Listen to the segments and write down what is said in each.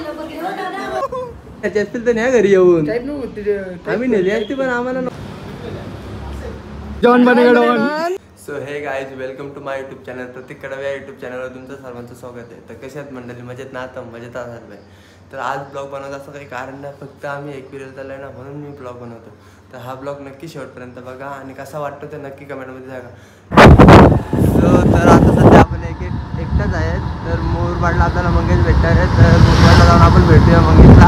असतील तर नाही घरी येऊन आम्ही नेली असती पण आम्हाला जॉन बनेगा। So hey guys welcome to my YouTube channel Pratik Kadwe या यूट्यूब चॅनलवर तुमचं सर्वांचं स्वागत आहे। तर कशा आहेत मंडळी, मजेत ना? तर मजेत असाल बाई। तर आज ब्लॉग बनवत असं काही कारण नाही, फक्त आम्ही एक पिरियड चाललो आहे ना म्हणून मी ब्लॉग बनवतो। तर हा ब्लॉग नक्की शेवटपर्यंत बघा आणि कसा वाटतो ते नक्की कमेंटमध्ये सांगा। सो तर आता सध्या आपण एकटाच आहेत, तर मोरबाडला आपल्याला मंगेश भेटणार आहे। तर मोरबाडला जाऊन आपण भेटूया मंगेशला,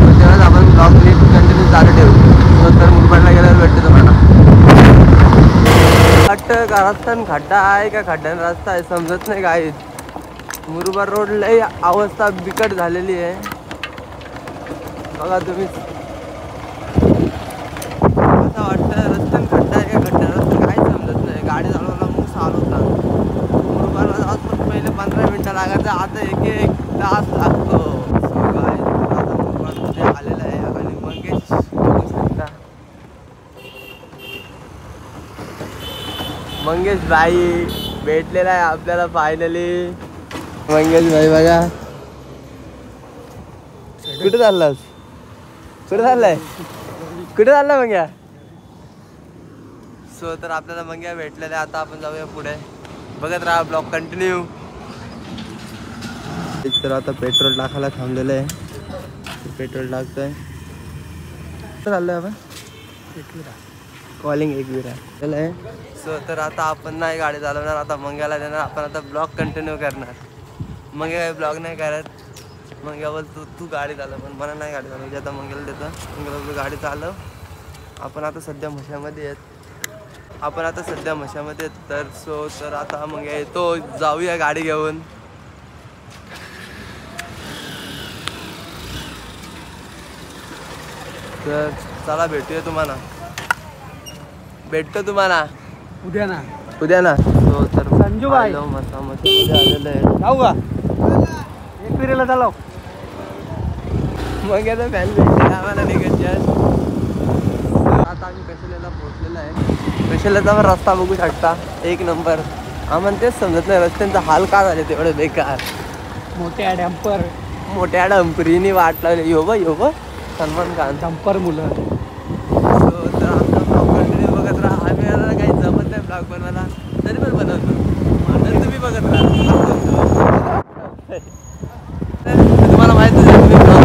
मग तेव्हाच आपण ब्लॉग नीट कंटिन्यू चालू ठेवू। सो तर मोरबाडला गेल्यावर भेटतो तुम्हाला। वाटतं का रस्त्यानं खड्डा आहे का खड्ड्यानं रस्ता आहे समजत नाही गाईज। मुरबाड रोड लई अवस्था बिकट झालेली आहे बघा तुम्ही। असं वाटतं रस्त्यानं खड्डा आहे का खड्ड्यानं रस्ता काही समजत नाही। गाडी चालवायला मूस हाल होता। मुरबाडला जाऊन पहिले 15 मिनटं लागायचं, आता एक तास लागतो। सो गाईज आता मुरबाडमध्ये आलेलं आहे आणि मंगेश बघू शकता। मंगेश भाई भेटलेला आहे आपल्याला फायनली। मंगेश भाई बघा, कुठे चाललास? कुठे चाललाय? कुठे चाललाय मंग्या? सो तर आपल्याला मंग्या भेटलेला आहे। आता आपण जाऊया पुढे, बघत राहा ब्लॉग कंटिन्यू। तर आता पेट्रोल टाकायला थांबलेलं आहे, पेट्रोल टाकतोय। चाललोय आपण कॉलिंग एक विरा आहे। सो तर आता आपण नाही गाडी चालवणार, आता मंग्याला देणार। आपण आता ब्लॉग कंटिन्यू करणार। मंग्या काही ब्लॉग नाही करत, मंग्या बोल तू गाडी चालव, पण मला नाही गाडी चालवायची। आता मंग्याला देतो, मंग्याला गाडी चालव। आपण आता सध्या म्हशामध्ये आहेत, तर सो तर आता मंग्या येतो, जाऊया गाडी घेऊन। तर चला भेटूया तुम्हाला, भेटतो तुम्हाला उद्या ना। तो तर संजू भाई मस्त आलेलं आहे। जाऊ का एक पिरेला चालव मग आता फॅन भेटले आम्हाला निघायचे। आता आम्ही पेशलेला पोहोचलेला आहे। पेशलेचा रस्ता बघू शकता, एक नंबर। आम्हाला तेच समजत नाही रस्त्यांचा हाल का झाले तेवढे बेकार। मोठ्या डंपरीने वाट लावली। यो बा सलमान खान डंपर मुलं। सो तर आमचा ब्लॉग कंटिन्यू बघत राहा। आम्ही काही जमत नाही ब्लॉग बनवायला, तरी पण बनवतो। तर तुम्ही बघत राहा। तुम्हाला माहित आहे तुम्ही ब्लॉग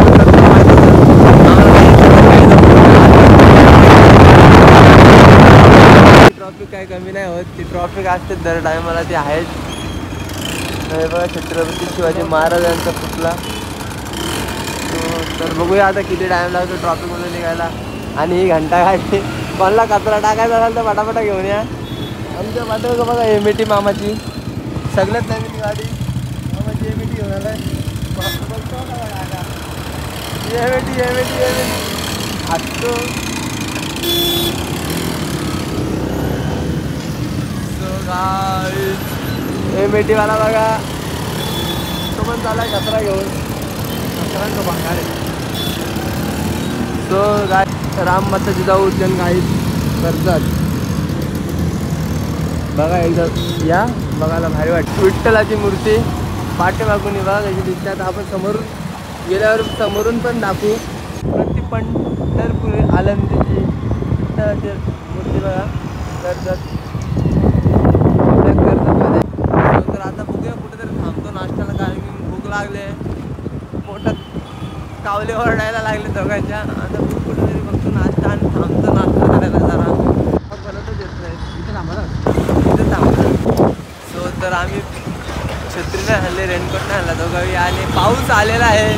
ट्रॉफिक काही कमी नाही होत, ती ट्रॉफिक असते दर टायमाला, ती आहेच। बघा छत्रपती शिवाजी महाराजांचा पुतळा। तर बघूया आता किती टाइम लागतो ट्रॉफिकमध्ये निघायला। आणि ही घंटा गाडी कोणाला कचरा टाकायचा असेल तर पटापटा घेऊन या। आमच्या पाठीवर बघा एमईटी मामाची सगळ्यात नवीन गाडी, मामाची एमईटी घेऊन आलाय। एमईटी असतो। सो गाईज एमईटी वाला बघा, तो पण चालाय कचरा घेऊन। सो गाय राम माता जिजाऊ उद्यान गाईज करतात बघा, एकदा या बघायला भारी वाटते। विठ्ठलाची मूर्ती पाठीमागून बघा त्याची दिसते। आता आपण समोरून गेल्यावर समोरून पण दाखवू। प्रति पंढरपूर आळंदीची विठ्ठलाची मूर्ती बघा करतात मध्ये। तर आता बघूया कुठेतरी थांबतो नाश्त्याला, कारण की भूक लागले, मोठा कावले ओरडायला लागले दोघांच्या। आता भूक कुठेतरी बघतो नाश्ता आणि थांबतो नाश्ता करायला जरा। बनतच येत नाही इथे थांबतो। सो तर आम्ही छत्री नाही आणले, रेनकोट नाही आणला दोघांनी, आणि पाऊस आलेला आहे।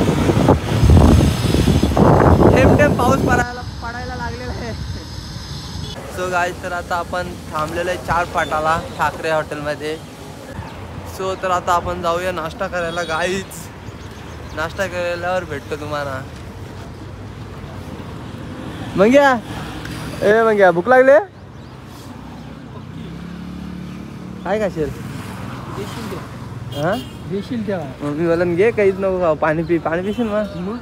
थेंब पाऊस पडायला लागलेला आहे। सो गाईज तर आता आपण थांबलेलं आहे 4 फाटाला ठाकरे हॉटेलमध्ये। सो तर आता आपण जाऊया नाश्ता करायला गाईज। नाश्ता केल्यावर भेटतो तुम्हाला। मंग्या भूक लागले काय खाशील? हां देशील तेव्हा मम्मी मला घे काहीच नको, पाणी पिशील मग?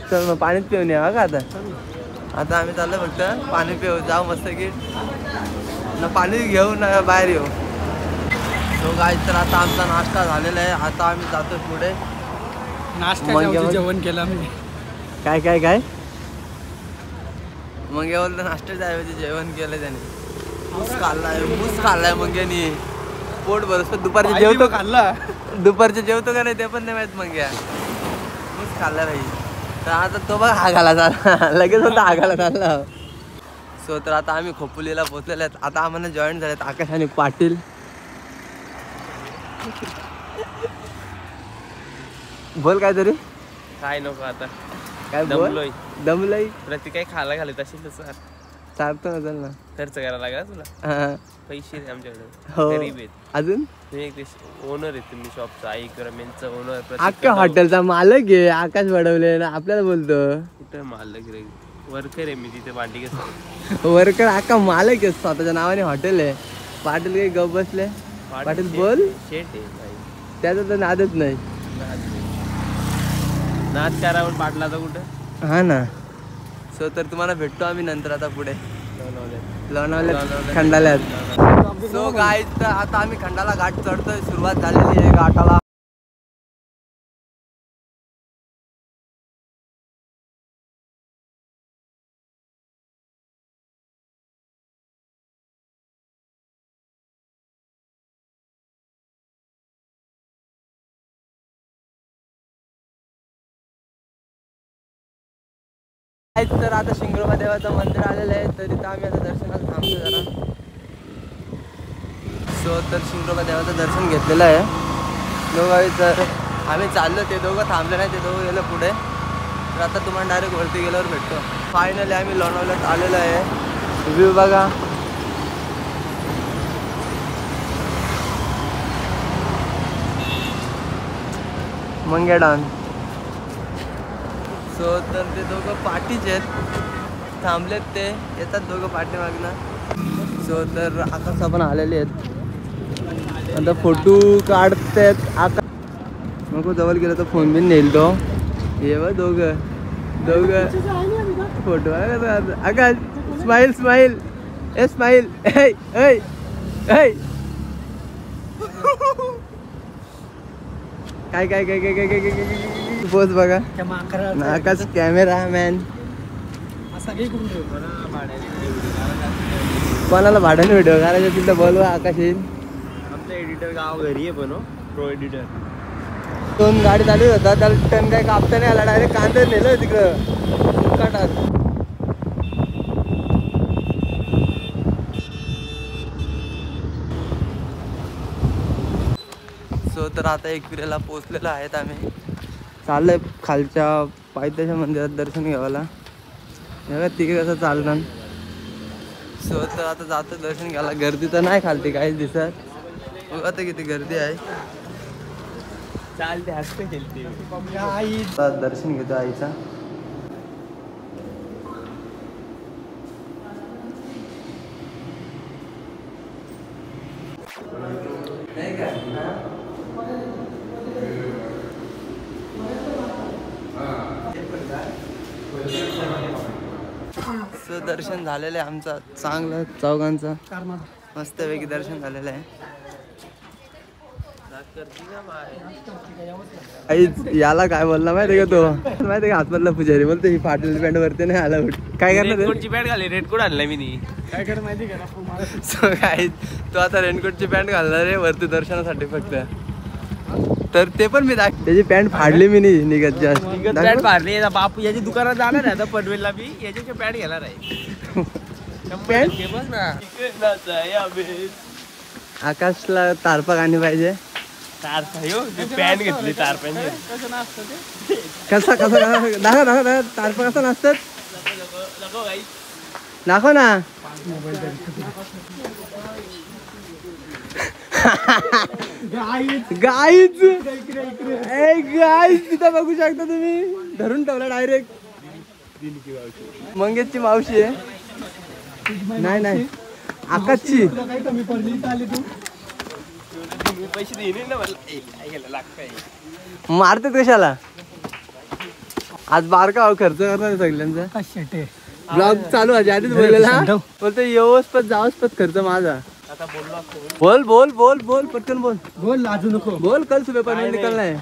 चल मग पाणीच पिऊन या का आता आम्ही चाललो फक्त पाणी पिऊ, जाऊ मस्त की ना पाणी घेऊ ना बाहेर येऊ। सो गाईज तर आता आमचा नाश्ता झालेला आहे, आता आम्ही जातो पुढे। नाश्त्याच्या जेवण केलं मी. काय काय काय मंग्या बोलतो नाश्त्याच्या ऐवजी जेवण केलं त्याने. ऊस खाल्लाय मंग्यानी पोट भरस. दुपारचे जेवतो खाल्ला. दुपारचे जेवतो का नाही ते पण नाही माहित मंग्या. ऊस खाल्ला भाई. तर आता तो बघ हागाला झाला लगेच होता हागाला झाला. सो तर आता आम्ही खोपोलीला पोहोचलेले आहेत. आता आम्हाला जॉईन झालेत आकाश आणि पाटील. बोल काय तरी. काय नको आता काय बोल. दमलोय प्रति काही खायला घालत असेल तसं चालतो ना. चल ना खर्च करायला लागला तुला. हा. पैसे रे आमच्याकडे हो. गरीब आहेत. अजून तुम्ही एक ओनर आहे तुम्ही शॉपचा ऐक रमेनचा ओनर. अख्ख्या हॉटेलचा मालक आहे आकाश वडवले ना आपल्याला बोलतो. कुठं मालक रे वर्कर आहे मी तिथे भांडी घेतो. वर्कर अख्खा मालक आहे स्वतःच्या नावाने हॉटेल आहे. पाटील काही गप बसले. पाटील बोल. शेट आहे भाई. त्याचा तर नादच नाही. नाच करावं पाटला तर कुठं. हा ना. सो तर तुम्हाला भेटतो आम्ही नंतर आता पुढे लोणावल्यात खंडाल्यात. सो गाईज आता आम्ही खंडाला घाट चढतोय. सुरुवात झालेली आहे घाटाला. तर आता शिंगरोबा देवाचं मंदिर आलेलं आहे. तर तिथं आम्ही आता दर्शनाला थांबतो जरा. सो तर शिंगरोबा देवाचं दर्शन घेतलेलं आहे दोघं. तर आम्ही चाललो ते दोघं थांबले नाही. ते दोघं गेलं पुढे. तर आता तुम्हाला डायरेक्ट वरती गेल्यावर भेटतो. फायनली आम्ही लोणावल्यात आलेलो आहे. व्ह्यू बघा. मंग्या डान्स. सो तर ते दोघं पाठीचे आहेत थांबलेत. ते येतात दोघं पाठीमागनं. सो तर आकाश पण आलेले आहेत. आता फोटो काढतात. आकाश नको जवळ गेलं तर फोन बिन नेल तो. हे बघ दोघं photo. Akash smile smile a smile. काय काय काय काय काय काय काय पोच बघा. आकाश कॅमेरा मॅन. कोणाला भाड्याने व्हिडिओ करायचं तिथं बोलवा आकाश येईल. आमचा एडिटर गाव घरी आहे पण प्रो एडिटर. 2 गाडी चालू होता त्याला टन काय कापता नाही आला. डायरेक्ट कांदा नेलं तिकडं काटात. सो तर आता एकविरेला पोचलेलो आहेत आम्ही. चाललंय खालच्या पायथ्याच्या मंदिरात दर्शन घ्यावाला. बघा तिकडे कसं चालणार. सो तर आता जातो दर्शन घ्यायला. गर्दी तर नाही खालती काहीच दिसत. बघा तर किती गर्दी आहे. चालते हसते खेळते. दर्शन घेतो आईचा. दर्शन झालेलं आहे आमचं चांगलं चौघांचं. मस्तपैकी दर्शन झालेलं आहे. याला काय बोलला माहिती का तो. माहिती का हातमधला पुजारी बोलतो ही फाटलेली पॅन्ट वरती नाही आला. काय करणार रेनकोटची पॅन्ट घाली. रेनकोट आणलाय मी. काय कर माहिती का. सो काय तो आता रेनकोटची पॅन्ट घालणार आहे वरती दर्शनासाठी फक्त. तर ते पण मी त्याची पॅन्ट फाडली मी नाही निघत जास्त. पॅन्ट फाडली. बापू याची दुकानात जाणार आहे आता पनवेलला. मी याची पॅन्ट घेणार आहे. आकाशला तारपा गाणी पाहिजे. पॅन्ट घेतली तारपॅन. कसा कसा दाखव दाखव तारपा कसा नसतात दाखव ना. गाईच तिथं बघू शकता तुम्ही. धरून ठेवला डायरेक्ट. मंगेशची मावशी आहे. नाही नाही आकाशची. मारतात कशाला. आज बारका खर्च करणार सगळ्यांचा. ब्लॉग चालू आहे आधीच बोललेला. बोलतो येऊस पण जाऊस पण खर्च माझा. बोल बोल बोल बोल पटकन बोल. बोल लाजू नको. बोल कल सुबह पर निकलना है.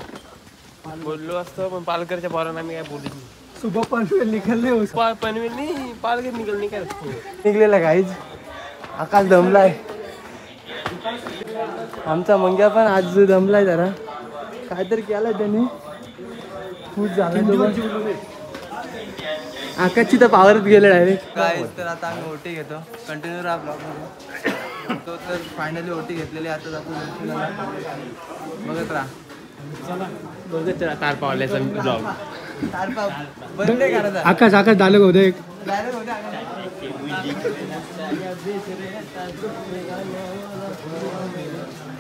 बोललो असतो पण पालघरच्या पोरांना आम्ही काय बोलत नाही. सुबह पनवेल निकलने उसका पनवेल नाही पालघर निघाल काय निघलेला काहीच आकाश दमलाय. आमचा मंग्या पण आज दमलाय जरा. काहीतरी केलं त्याने खूप झालं. आकाशची तर पावरच गेले डायरेक्ट काय. तर आता आम्ही ओटी घेतो कंटिन्यू राहा ब्लॉग तो. तर फायनली ओटी घेतलेली आता जातो बघत राहा. बघत तार पावल्याचा ब्लॉग. बंद नाही करायचा. आकाश आकाश डायलॉग होते एक.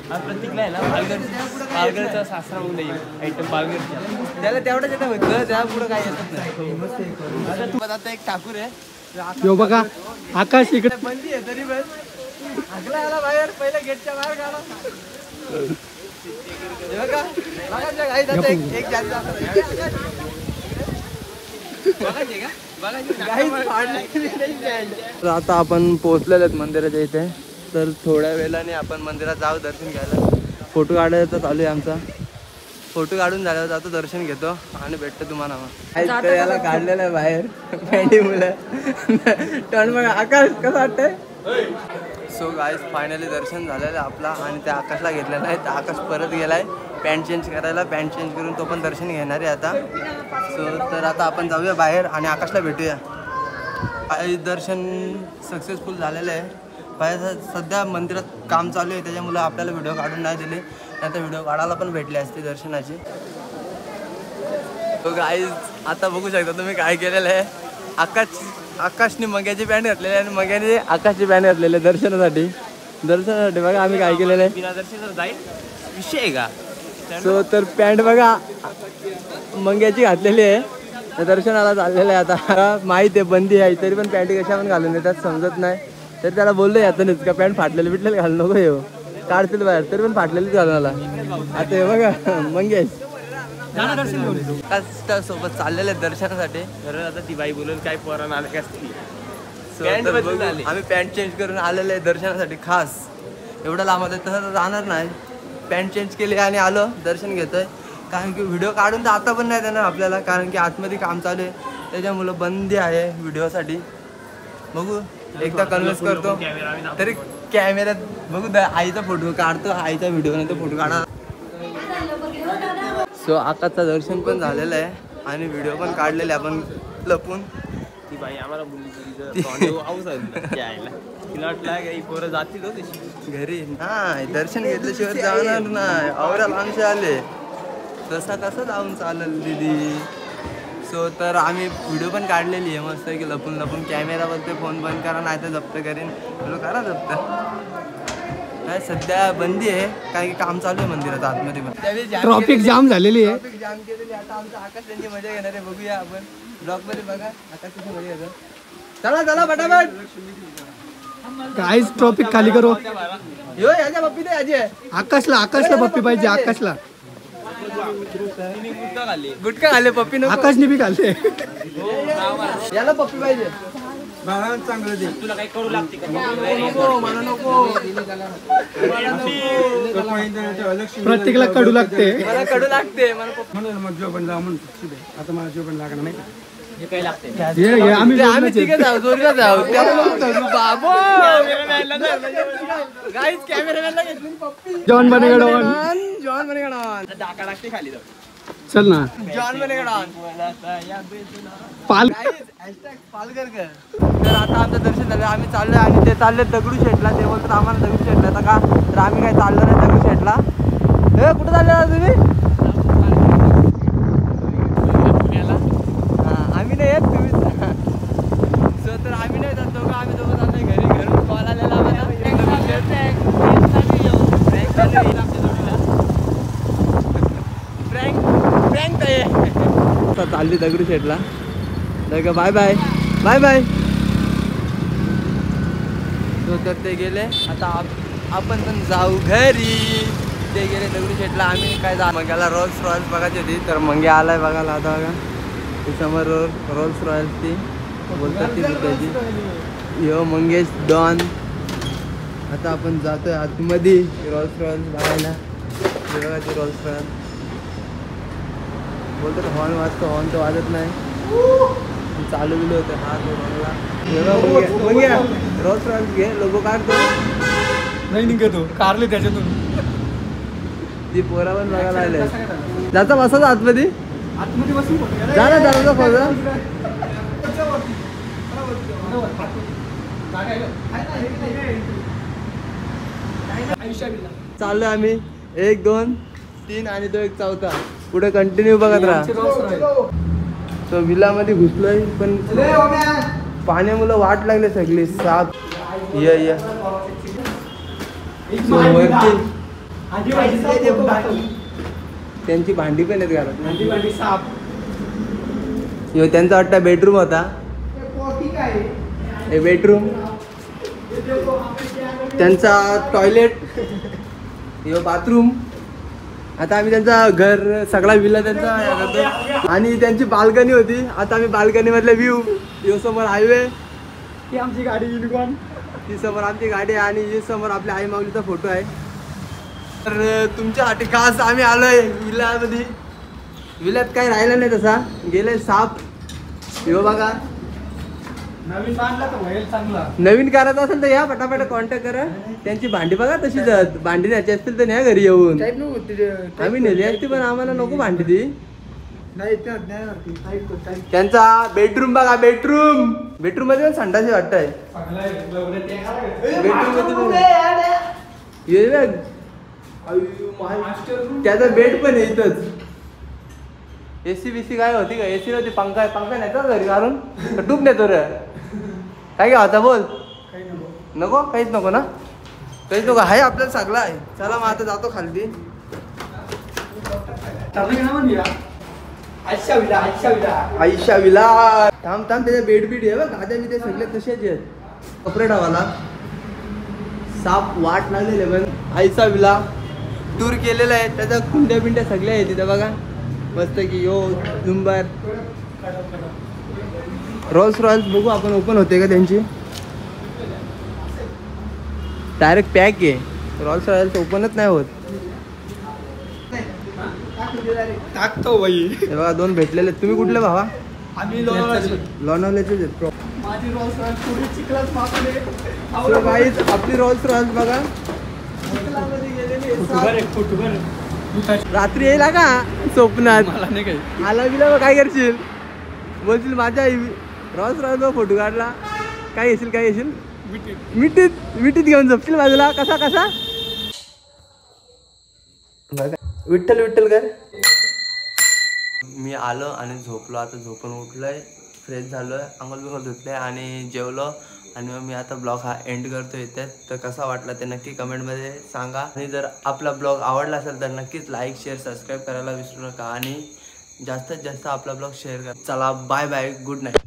हा प्रतीकला आहे ना पालघरचा सासरा म्हणून येईल आयटम पालघरच्या. त्याला तेवढंच येतं होतं त्या पुढं काय येतच नाही. आता एक ठाकूर आहे यो बघा आकाश इकडे बंदी आहे तरी बस आगला आला बाहेर पहिल्या गेटच्या बाहेर काढा. तर आता आपण पोहोचलेलो आहेत मंदिराच्या इथे. तर थोड्या वेळाने आपण मंदिरात जाऊ दर्शन घ्यायला. फोटो काढायचा चालू आहे आमचा. फोटो काढून झाल्यावर जातो दर्शन घेतो आणि भेटतो तुम्हाला. मग याला काढलेलं आहे बाहेर पॅन्टी मुलं टर्न. मग आकाश कसं वाटतंय. सो गाईज फायनली दर्शन झालेलं आहे आपला आणि त्या आकाशला घेतलेलं आहे. तर आकाश परत गेलाय पॅन्ट चेंज करायला. पॅन्ट चेंज करून तो पण दर्शन घेणार आहे आता. सो तर आता आपण जाऊया बाहेर आणि आकाशला भेटूया. दर्शन सक्सेसफुल झालेलं आहे. बाहेर सध्या मंदिरात काम चालू आहे त्याच्यामुळे आपल्याला व्हिडिओ काढून नाही दिले. नंतर व्हिडिओ काढायला पण भेटली असते दर्शनाची. तो गाईज आता बघू शकता तुम्ही काय केलेलं आहे. आकाशने मग्याची पॅन्ट घातलेली आहे आणि मग्याने आकाशची पॅन्ट घातलेली आहे दर्शनासाठी. बघा आम्ही काय केलेलं आहे. बिना दर्शन जाईल विषय आहे का. सो तर पॅन्ट बघा मंग्याची घातलेली आहे. दर्शनाला चाललेलं आहे आता. माहीत आहे बंदी आहे तरी पण पॅन्टी कशा पण घालून येतात समजत नाही. तर त्याला बोललो यातूनच का पॅन्ट फाटलेली बिटलेली घालू नको येऊ काढतील बाहेर तरी पण फाटलेलीच घालून आला. आता हे बघा मंगेश सोबत चाललेले आहेत दर्शनासाठी. तर आता ती बाई बोलून काय पोरांना आले काय असते. आम्ही पॅन्ट चेंज करून आलेले आहे दर्शनासाठी खास. एवढं लांब होतं तर जाणार नाही. पॅन्ट चेंज केली आणि आलो दर्शन घेतोय. कारण की व्हिडिओ काढून तर आता पण नाही देणार आपल्याला कारण की आतमध्ये काम चालू आहे त्याच्यामुळं बंदी आहे व्हिडिओसाठी. बघू एकदा कन्व्हिन्स करतो तरी कॅमेऱ्यात बघू आईचा फोटो काढतो. आईचा व्हिडिओ नंतर फोटो काढा. सो आकाशचं दर्शन पण झालेलं आहे आणि व्हिडिओ पण काढलेले आपण लपून. ती बाई आम्हाला बोलली तिला वाटलं काही पोरं जातील हो तशी घरी. नाही दर्शन घेतल्याशिवाय जाणार नाही. आवऱ्या लांबचे आले तसा कसं जाऊन चालेल दीदी. सो तर आम्ही व्हिडिओ पण काढलेली आहे मस्त की लपून लपून. कॅमेरा बघते फोन बंद करा नाही तर जप्त करेन. बोलो करा जप्त. नाही सध्या बंदी आहे कारण की काम चालू आहे मंदिरात आतमध्ये पण. ट्रॉफिक जाम झालेली आहे. ट्रॉफिक जाम केलेली. आता आमचं आकाश त्यांची मजा घेणार आहे. बघूया आपण ब्लॉगमध्ये बघा आकाश कशी मजा घेतो. चला चला फटाफट. काहीच ट्रॉफिक खाली करू. यो याच्या पप्पी दे याची. आकाशला पप्पी पाहिजे. आकाशला गुटखा खाल्ले पप्पी नको. आकाशने बी खाल्ले. याला पप्पी पाहिजे. चांगलं दे. तुला काही करू लागते का. मला नको. प्रत्येकाला कडू लागते. मला कडू लागते. मला मग जो पण आता मला जो पण लागणार नाही. हे काही लागते आम्ही तिघे जाऊ जोरीला जाऊ. बाबो गाईज कॅमेरामॅनला घेतली पप्पी. जॉन बनेगा डॉन. जॉन बनेगा डॉन. डाका लागते खाली जाऊ. चल ना जॉन बनेगा डॉन. पाल पालघरकर. तर आता आमचं दर्शन झालं. आम्ही चाललोय आणि ते चालले दगडूशेठला. ते बोलतात आम्हाला दगडूशेठला येतं का. तर आम्ही काय चाललो नाही दगडूशेठला. हे कुठं चालले ना तुम्ही. आम्ही नाही येत तुम्ही. सो तर आम्ही नाही जात दोघं. आम्ही दोघं जातोय घरी. घरून कॉल आलेला चालली दगडूशेठला. तर बाय बाय बाय बाय. तर ते गेले. आता आपण पण जाऊ घरी. ते गेले दगडूशेठला. आम्ही काय जा मंग्याला रोल्स रॉयल्स बघायची होती तर मंग्या आलाय बघायला. आता बघा समोर रोल्स रॉयल्स ती बोलतात ती त्याची. यो मंगेश डॉन. आता आपण जातोय आतमध्ये रोल्स रॉयल्स बघायला. बघा ती रोल्स रॉयल. बोलतो हॉर्न वाजतो, हॉर्न तर वाजत नाही. चालू बिलू होतं हा रोज रोज घे लोगो काढतो नाही निघतो कारले त्याच्यातून. ती पोरा पण बघायला आले. जाता बसा आतमध्ये आतमध्ये बसून जा ना दादा फोटो. चाललोय आम्ही 1 2 3 आणि तो एक चौथा पुढे कंटिन्यू बघत राहा. तो विलामध्ये घुसलोय पण पाण्यामुळे वाट लागले सगळी साप. ये त्यांची भांडी पण आहेत घरात. यो त्यांचा वाटतं बेडरूम होता. हे बेडरूम, त्यांचा टॉयलेट, यो बाथरूम. आता आम्ही त्यांचा घर सगळा विला त्यांचा आणि त्यांची बाल्कनी होती. आता आम्ही बाल्कनी मधले व्ह्यू. यो समोर हायवे, ही आमची गाडी युनिकॉर्न, ती समोर आमची गाडी आहे आणि ही समोर आपल्या आई माऊलीचा फोटो आहे. तर तुमच्यासाठी खास आम्ही आलोय विल्यामध्ये. विल्यात काही राहिलं नाही तसा, गेले साप. यो बघा नवीन बांधला तर होईल चांगला. नवीन करायचं असेल तर या पटापट कॉन्टॅक्ट करा. त्यांची भांडी बघा तशीच. भांडी न्यायची असतील तर न्या घरी येऊन. आम्ही नेली असती पण आम्हाला नको भांडी ती. त्यांचा बेडरूम बघा. बेडरूम मध्ये पण संडास वाटतंय. बेडरूम मध्ये त्याचा बेड पण आहे इथंच. एसी बीसी काय होती का? एसी नव्हती, पंखा नाही घरी काढून टूप नेतो रे. काय घ्या होता बोल. नको काहीच नको ना, काहीच नको. आहे आपल्याला सगळं आहे. चला मग आता जातो खालती. आयशा विला थांब त्याच्या बेड बीड आहे बघ. गाद्या बिद्या सगळे तसेच आहेत. कपडे डावाला साप वाट लागलेले पण आयशा विला टूर केलेला आहे. त्याच्या कुंड्या बिंड्या सगळ्या आहेत तिथे बघा मस्त की. यो झुंबर रोल्स रॉयल्स बघू आपण ओपन होते का त्यांची. डायरेक्ट पॅक आहे. रोल्स रॉयल्स ओपनच नाही होत. टाकतो बाई. हे बघा 2 भेटलेले. तुम्ही कुठले भावा? आम्ही लोणावल्याचेच आहेत. माझी रोल्स रॉयल्स थोडी चिखलात मापले. So guys, आपली रोल्स रॉयल्स बघा रात्री येईल का स्वप्नात. मला नाही काही आला बिला काय करशील? बोलशील माझ्या रोल्स रॉयल्सचा फोटो काढला. काय येशील मिठीत घेऊन झोपशील बाजूला. कसा विठ्ठल कर. मी आलो आणि झोपलो. आता झोपून उठलोय, फ्रेश झालोय, अंघोळ बिंघोळ धुतले आणि जेवलो. आणि मग मी आता ब्लॉग हा एंड करतो इथे. तर कसा वाटला ते नक्की कमेंटमध्ये सांगा. आणि जर आपला ब्लॉग आवडला असेल तर नक्कीच लाईक शेअर सबस्क्राईब करायला विसरू नका. आणि जास्तीत जास्त आपला ब्लॉग शेअर करा. चला बाय बाय, गुड नाईट.